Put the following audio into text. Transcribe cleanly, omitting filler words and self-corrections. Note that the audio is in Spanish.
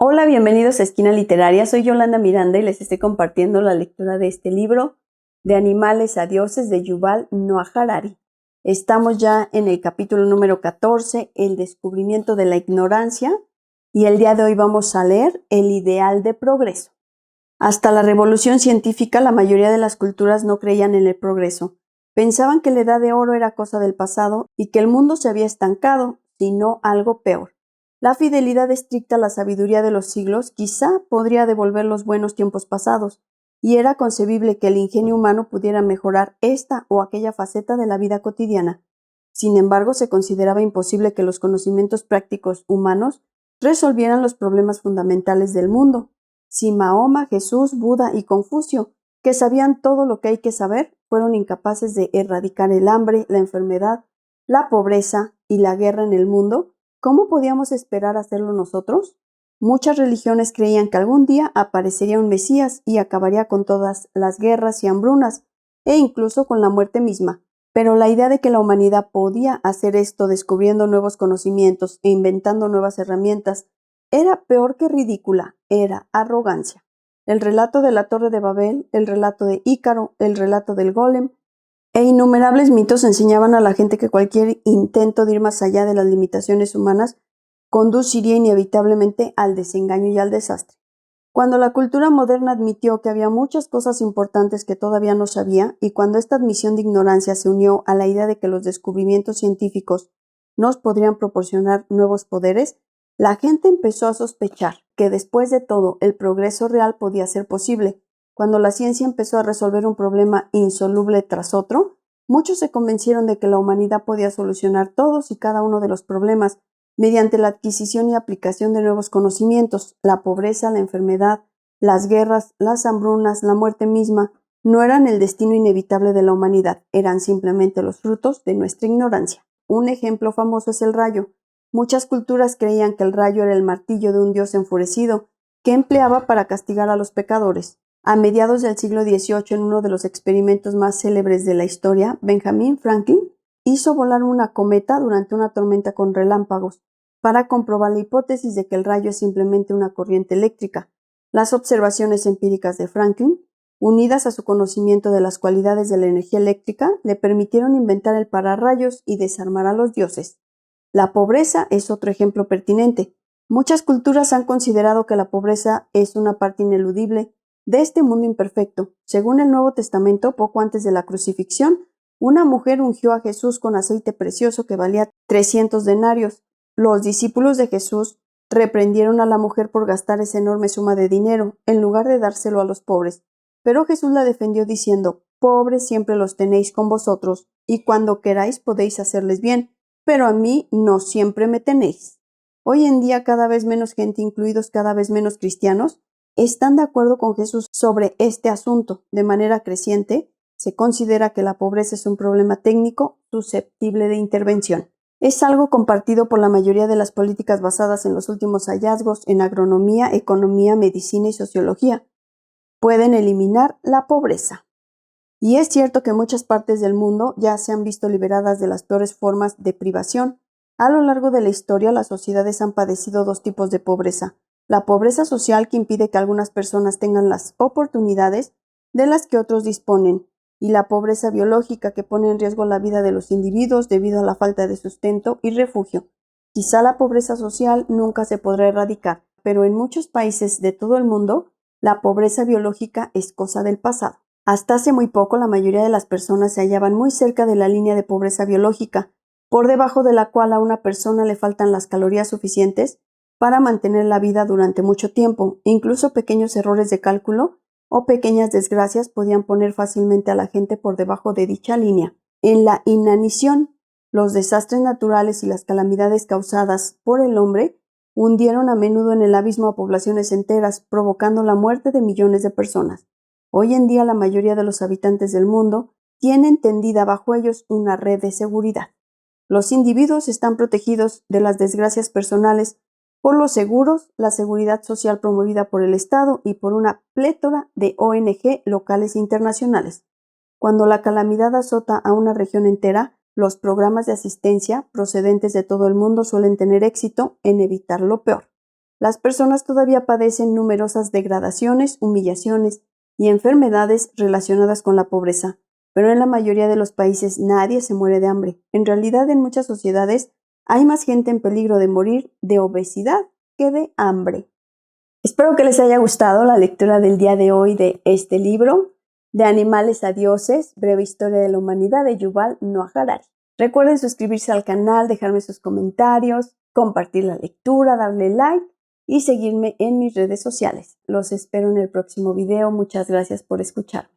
Hola, bienvenidos a Esquina Literaria. Soy Yolanda Miranda y les estoy compartiendo la lectura de este libro, De animales a dioses, de Yuval Noah Harari. Estamos ya en el capítulo número 14, el descubrimiento de la ignorancia, y el día de hoy vamos a leer el ideal de progreso. Hasta la revolución científica, la mayoría de las culturas no creían en el progreso. Pensaban que la edad de oro era cosa del pasado y que el mundo se había estancado, sino algo peor. La fidelidad estricta a la sabiduría de los siglos quizá podría devolver los buenos tiempos pasados, y era concebible que el ingenio humano pudiera mejorar esta o aquella faceta de la vida cotidiana. Sin embargo, se consideraba imposible que los conocimientos prácticos humanos resolvieran los problemas fundamentales del mundo. Si Mahoma, Jesús, Buda y Confucio, que sabían todo lo que hay que saber, fueron incapaces de erradicar el hambre, la enfermedad, la pobreza y la guerra en el mundo, ¿cómo podíamos esperar hacerlo nosotros? Muchas religiones creían que algún día aparecería un Mesías y acabaría con todas las guerras y hambrunas, e incluso con la muerte misma. Pero la idea de que la humanidad podía hacer esto descubriendo nuevos conocimientos e inventando nuevas herramientas era peor que ridícula, era arrogancia. El relato de la Torre de Babel, el relato de Ícaro, el relato del Golem e innumerables mitos enseñaban a la gente que cualquier intento de ir más allá de las limitaciones humanas conduciría inevitablemente al desengaño y al desastre. Cuando la cultura moderna admitió que había muchas cosas importantes que todavía no sabía, y cuando esta admisión de ignorancia se unió a la idea de que los descubrimientos científicos nos podrían proporcionar nuevos poderes, la gente empezó a sospechar que después de todo el progreso real podía ser posible. Cuando la ciencia empezó a resolver un problema insoluble tras otro, muchos se convencieron de que la humanidad podía solucionar todos y cada uno de los problemas mediante la adquisición y aplicación de nuevos conocimientos. La pobreza, la enfermedad, las guerras, las hambrunas, la muerte misma, no eran el destino inevitable de la humanidad, eran simplemente los frutos de nuestra ignorancia. Un ejemplo famoso es el rayo. Muchas culturas creían que el rayo era el martillo de un dios enfurecido, que empleaba para castigar a los pecadores. A mediados del siglo XVIII, en uno de los experimentos más célebres de la historia, Benjamin Franklin hizo volar una cometa durante una tormenta con relámpagos para comprobar la hipótesis de que el rayo es simplemente una corriente eléctrica. Las observaciones empíricas de Franklin, unidas a su conocimiento de las cualidades de la energía eléctrica, le permitieron inventar el pararrayos y desarmar a los dioses. La pobreza es otro ejemplo pertinente. Muchas culturas han considerado que la pobreza es una parte ineludible de este mundo imperfecto. Según el Nuevo Testamento, poco antes de la crucifixión, una mujer ungió a Jesús con aceite precioso que valía 300 denarios. Los discípulos de Jesús reprendieron a la mujer por gastar esa enorme suma de dinero, en lugar de dárselo a los pobres. Pero Jesús la defendió diciendo: pobres siempre los tenéis con vosotros, y cuando queráis podéis hacerles bien, pero a mí no siempre me tenéis. Hoy en día cada vez menos gente, incluidos cada vez menos cristianos, están de acuerdo con Jesús sobre este asunto. De manera creciente, se considera que la pobreza es un problema técnico susceptible de intervención. Es algo compartido por la mayoría de las políticas basadas en los últimos hallazgos en agronomía, economía, medicina y sociología. Pueden eliminar la pobreza. Y es cierto que muchas partes del mundo ya se han visto liberadas de las peores formas de privación. A lo largo de la historia, las sociedades han padecido dos tipos de pobreza: la pobreza social, que impide que algunas personas tengan las oportunidades de las que otros disponen, y la pobreza biológica, que pone en riesgo la vida de los individuos debido a la falta de sustento y refugio. Quizá la pobreza social nunca se podrá erradicar, pero en muchos países de todo el mundo, la pobreza biológica es cosa del pasado. Hasta hace muy poco, la mayoría de las personas se hallaban muy cerca de la línea de pobreza biológica, por debajo de la cual a una persona le faltan las calorías suficientes para mantener la vida durante mucho tiempo. Incluso pequeños errores de cálculo o pequeñas desgracias podían poner fácilmente a la gente por debajo de dicha línea. En la inanición, los desastres naturales y las calamidades causadas por el hombre hundieron a menudo en el abismo a poblaciones enteras, provocando la muerte de millones de personas. Hoy en día la mayoría de los habitantes del mundo tienen tendida bajo ellos una red de seguridad. Los individuos están protegidos de las desgracias personales por los seguros, la seguridad social promovida por el Estado y por una plétora de ONG locales e internacionales. Cuando la calamidad azota a una región entera, los programas de asistencia procedentes de todo el mundo suelen tener éxito en evitar lo peor. las personas todavía padecen numerosas degradaciones, humillaciones y enfermedades relacionadas con la pobreza, pero en la mayoría de los países nadie se muere de hambre. En realidad, en muchas sociedades hay más gente en peligro de morir de obesidad que de hambre. Espero que les haya gustado la lectura del día de hoy de este libro, De animales a dioses, breve historia de la humanidad, de Yuval Noah Harari. Recuerden suscribirse al canal, dejarme sus comentarios, compartir la lectura, darle like y seguirme en mis redes sociales. Los espero en el próximo video. Muchas gracias por escuchar.